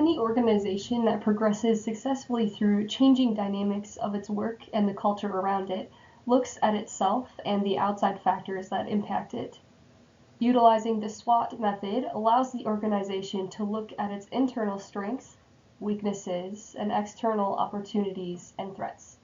Any organization that progresses successfully through changing dynamics of its work and the culture around it looks at itself and the outside factors that impact it. Utilizing the SWOT method allows the organization to look at its internal strengths, weaknesses, and external opportunities and threats.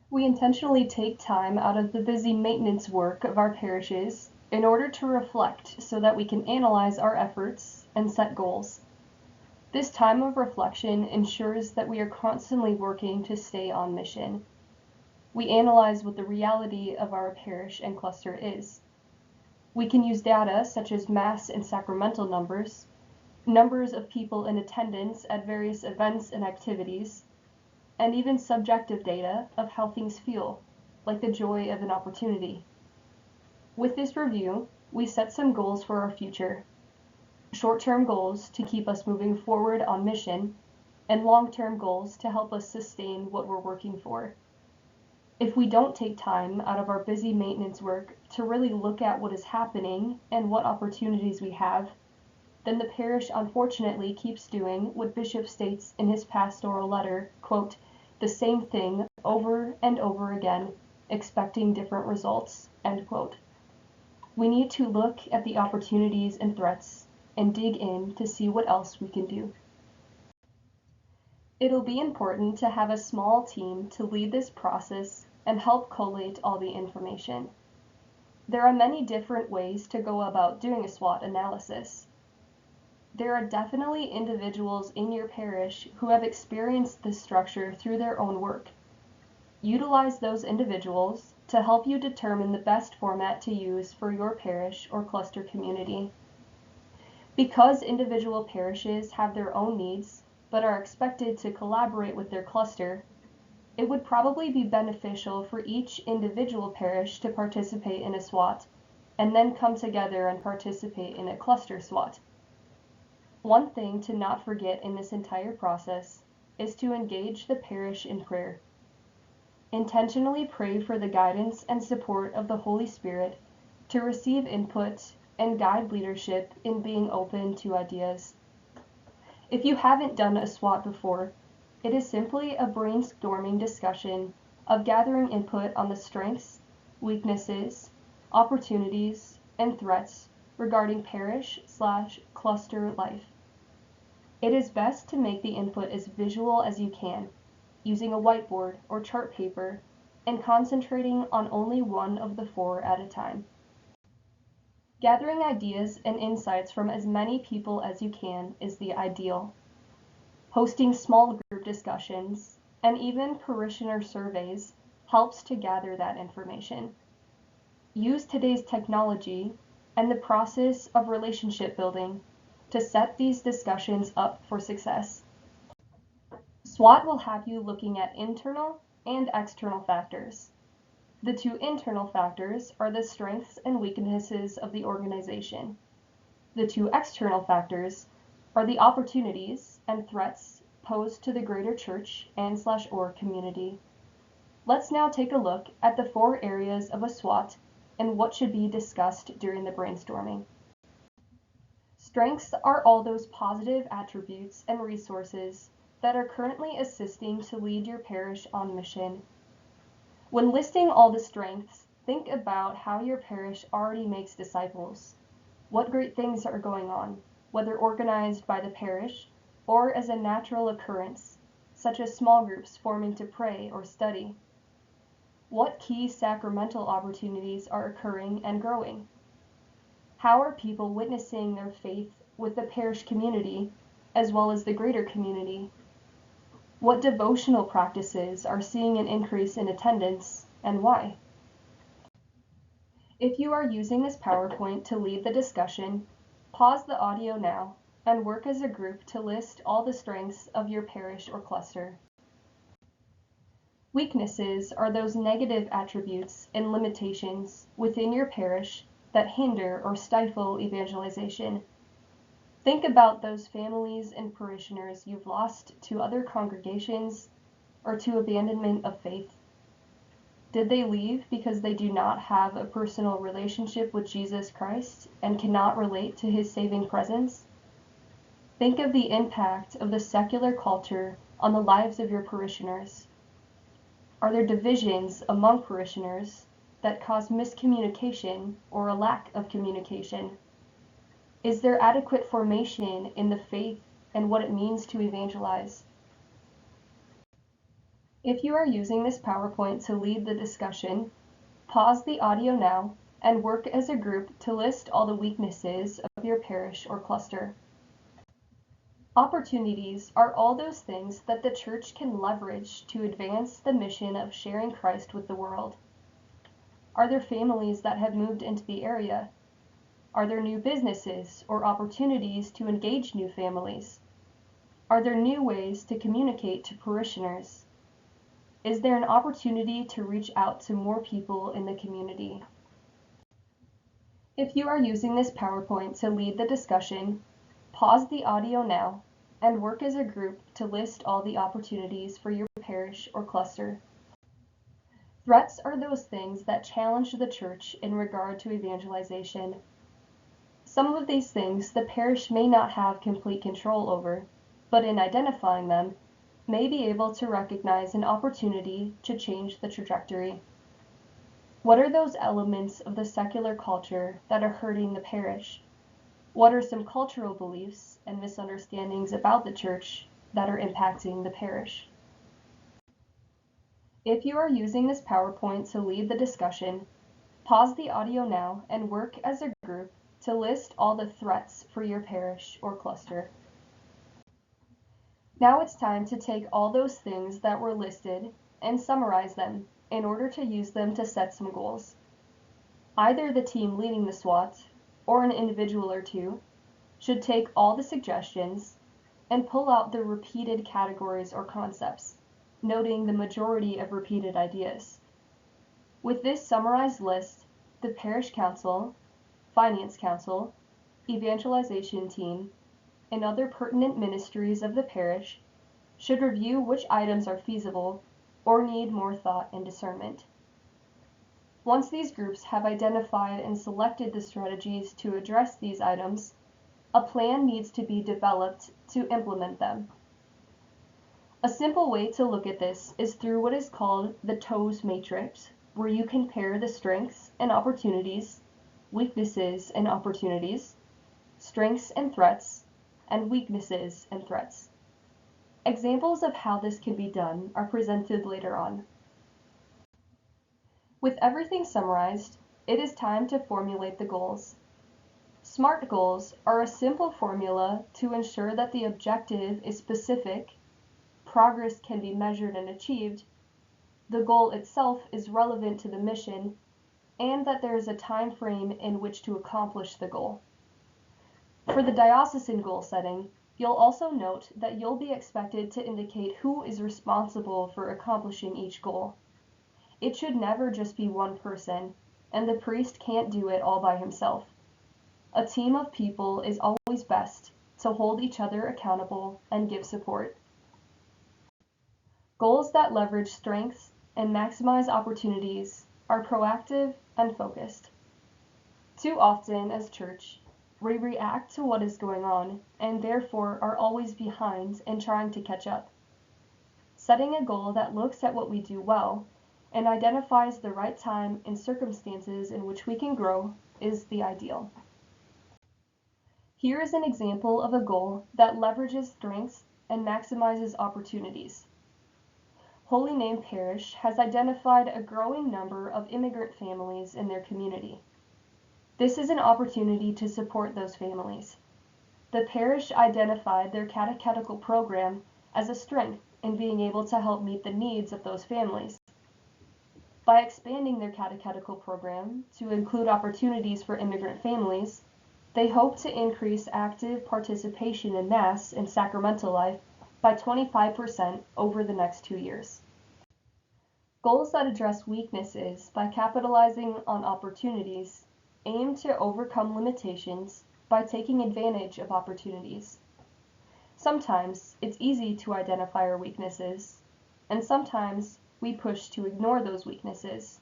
We intentionally take time out of the busy maintenance work of our parishes in order to reflect so that we can analyze our efforts and set goals. This time of reflection ensures that we are constantly working to stay on mission. We analyze what the reality of our parish and cluster is. We can use data such as mass and sacramental numbers, numbers of people in attendance at various events and activities, and even subjective data of how things feel, like the joy of an opportunity. With this review, we set some goals for our future. Short-term goals to keep us moving forward on mission, and long-term goals to help us sustain what we're working for. If we don't take time out of our busy maintenance work to really look at what is happening and what opportunities we have, then the parish unfortunately keeps doing what Bishop states in his pastoral letter, quote, "the same thing over and over again, expecting different results," end quote. We need to look at the opportunities and threats and dig in to see what else we can do. It'll be important to have a small team to lead this process and help collate all the information. There are many different ways to go about doing a SWOT analysis. There are definitely individuals in your parish who have experienced this structure through their own work. Utilize those individuals to help you determine the best format to use for your parish or cluster community. Because individual parishes have their own needs, but are expected to collaborate with their cluster, it would probably be beneficial for each individual parish to participate in a SWOT, and then come together and participate in a cluster SWOT. One thing to not forget in this entire process is to engage the parish in prayer. Intentionally pray for the guidance and support of the Holy Spirit to receive input and guide leadership in being open to ideas. If you haven't done a SWOT before, it is simply a brainstorming discussion of gathering input on the strengths, weaknesses, opportunities, and threats regarding parish/cluster life. It is best to make the input as visual as you can, using a whiteboard or chart paper, and concentrating on only one of the four at a time. Gathering ideas and insights from as many people as you can is the ideal. Hosting small group discussions and even parishioner surveys helps to gather that information. Use today's technology and the process of relationship building to set these discussions up for success. SWOT will have you looking at internal and external factors. The two internal factors are the strengths and weaknesses of the organization. The two external factors are the opportunities and threats posed to the greater church and/or community. Let's now take a look at the four areas of a SWOT and what should be discussed during the brainstorming. Strengths are all those positive attributes and resources that are currently assisting to lead your parish on mission. When listing all the strengths, think about how your parish already makes disciples. What great things are going on, whether organized by the parish or as a natural occurrence, such as small groups forming to pray or study. What key sacramental opportunities are occurring and growing? How are people witnessing their faith with the parish community as well as the greater community? What devotional practices are seeing an increase in attendance and why? If you are using this PowerPoint to lead the discussion, pause the audio now and work as a group to list all the strengths of your parish or cluster. Weaknesses are those negative attributes and limitations within your parish that hinder or stifle evangelization. Think about those families and parishioners you've lost to other congregations or to abandonment of faith. Did they leave because they do not have a personal relationship with Jesus Christ and cannot relate to his saving presence? Think of the impact of the secular culture on the lives of your parishioners. Are there divisions among parishioners that cause miscommunication or a lack of communication? Is there adequate formation in the faith and what it means to evangelize? If you are using this PowerPoint to lead the discussion, pause the audio now and work as a group to list all the weaknesses of your parish or cluster. Opportunities are all those things that the church can leverage to advance the mission of sharing Christ with the world. Are there families that have moved into the area? Are there new businesses or opportunities to engage new families? Are there new ways to communicate to parishioners? Is there an opportunity to reach out to more people in the community? If you are using this PowerPoint to lead the discussion, pause the audio now and work as a group to list all the opportunities for your parish or cluster. Threats are those things that challenge the church in regard to evangelization. Some of these things the parish may not have complete control over, but in identifying them, may be able to recognize an opportunity to change the trajectory. What are those elements of the secular culture that are hurting the parish? What are some cultural beliefs and misunderstandings about the church that are impacting the parish? If you are using this PowerPoint to lead the discussion, pause the audio now and work as a group to list all the threats for your parish or cluster. Now it's time to take all those things that were listed and summarize them in order to use them to set some goals. Either the team leading the SWOT or an individual or two should take all the suggestions and pull out the repeated categories or concepts, noting the majority of repeated ideas. With this summarized list, the parish council, finance council, evangelization team, and other pertinent ministries of the parish should review which items are feasible or need more thought and discernment. Once these groups have identified and selected the strategies to address these items, a plan needs to be developed to implement them. A simple way to look at this is through what is called the TOES matrix, where you compare the strengths and opportunities, weaknesses and opportunities, strengths and threats, and weaknesses and threats. Examples of how this can be done are presented later on. With everything summarized, it is time to formulate the goals. SMART goals are a simple formula to ensure that the objective is specific, progress can be measured and achieved, the goal itself is relevant to the mission, and that there is a time frame in which to accomplish the goal. For the diocesan goal setting, you'll also note that you'll be expected to indicate who is responsible for accomplishing each goal. It should never just be one person, and the priest can't do it all by himself. A team of people is always best to hold each other accountable and give support. Goals that leverage strengths and maximize opportunities are proactive and focused. Too often as church, we react to what is going on and therefore are always behind and trying to catch up. Setting a goal that looks at what we do well and identifies the right time and circumstances in which we can grow is the ideal. Here is an example of a goal that leverages strengths and maximizes opportunities. Holy Name Parish has identified a growing number of immigrant families in their community. This is an opportunity to support those families. The parish identified their catechetical program as a strength in being able to help meet the needs of those families. By expanding their catechetical program to include opportunities for immigrant families, they hope to increase active participation in Mass and sacramental life by 25% over the next 2 years. Goals that address weaknesses by capitalizing on opportunities aim to overcome limitations by taking advantage of opportunities. Sometimes it's easy to identify our weaknesses, and sometimes we push to ignore those weaknesses,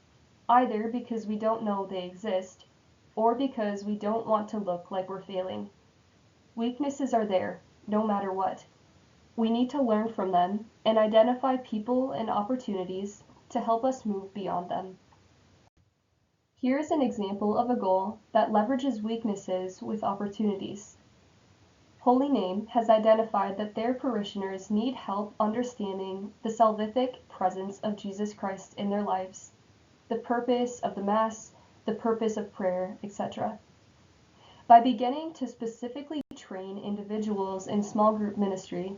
either because we don't know they exist or because we don't want to look like we're failing. Weaknesses are there, no matter what. We need to learn from them and identify people and opportunities to help us move beyond them. Here is an example of a goal that leverages weaknesses with opportunities. Holy Name has identified that their parishioners need help understanding the salvific presence of Jesus Christ in their lives, the purpose of the Mass, the purpose of prayer, etc. By beginning to specifically train individuals in small group ministry,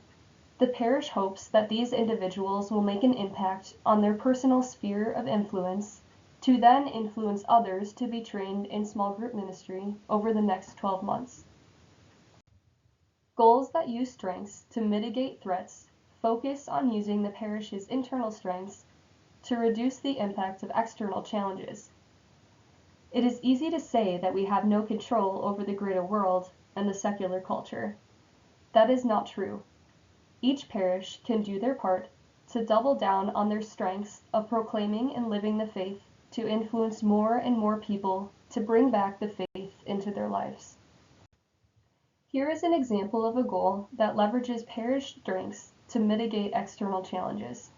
the parish hopes that these individuals will make an impact on their personal sphere of influence to then influence others to be trained in small group ministry over the next 12 months. Goals that use strengths to mitigate threats focus on using the parish's internal strengths to reduce the impact of external challenges. It is easy to say that we have no control over the greater world and the secular culture. That is not true. Each parish can do their part to double down on their strengths of proclaiming and living the faith to influence more and more people to bring back the faith into their lives. Here is an example of a goal that leverages parish strengths to mitigate external challenges.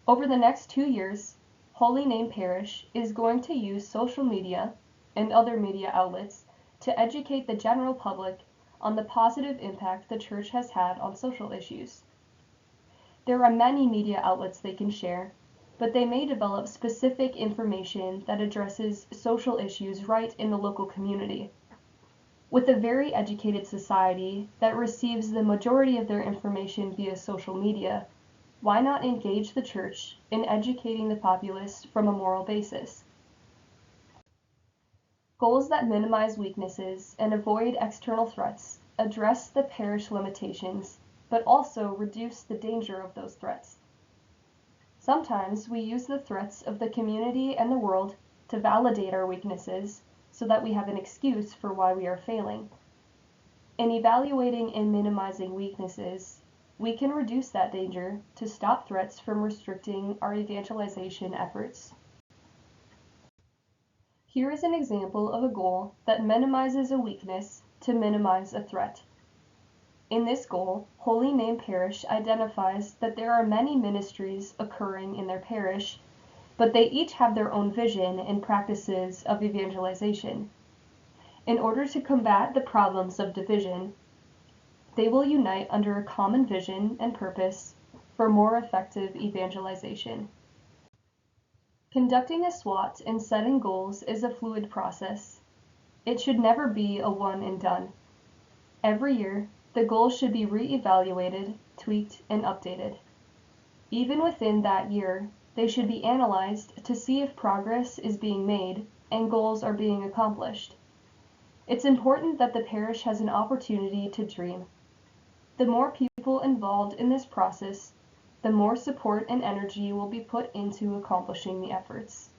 Over the next 2 years, Holy Name Parish is going to use social media and other media outlets to educate the general public on the positive impact the Church has had on social issues. There are many media outlets they can share, but they may develop specific information that addresses social issues right in the local community. With a very educated society that receives the majority of their information via social media, why not engage the Church in educating the populace from a moral basis? Goals that minimize weaknesses and avoid external threats address the parish limitations, but also reduce the danger of those threats. Sometimes we use the threats of the community and the world to validate our weaknesses so that we have an excuse for why we are failing. In evaluating and minimizing weaknesses, we can reduce that danger to stop threats from restricting our evangelization efforts. Here is an example of a goal that minimizes a weakness to minimize a threat. In this goal, Holy Name Parish identifies that there are many ministries occurring in their parish, but they each have their own vision and practices of evangelization. In order to combat the problems of division, they will unite under a common vision and purpose for more effective evangelization. Conducting a SWOT and setting goals is a fluid process. It should never be a one and done. Every year, the goals should be re-evaluated, tweaked, and updated. Even within that year, they should be analyzed to see if progress is being made and goals are being accomplished. It's important that the parish has an opportunity to dream. The more people involved in this process, the more support and energy will be put into accomplishing the efforts.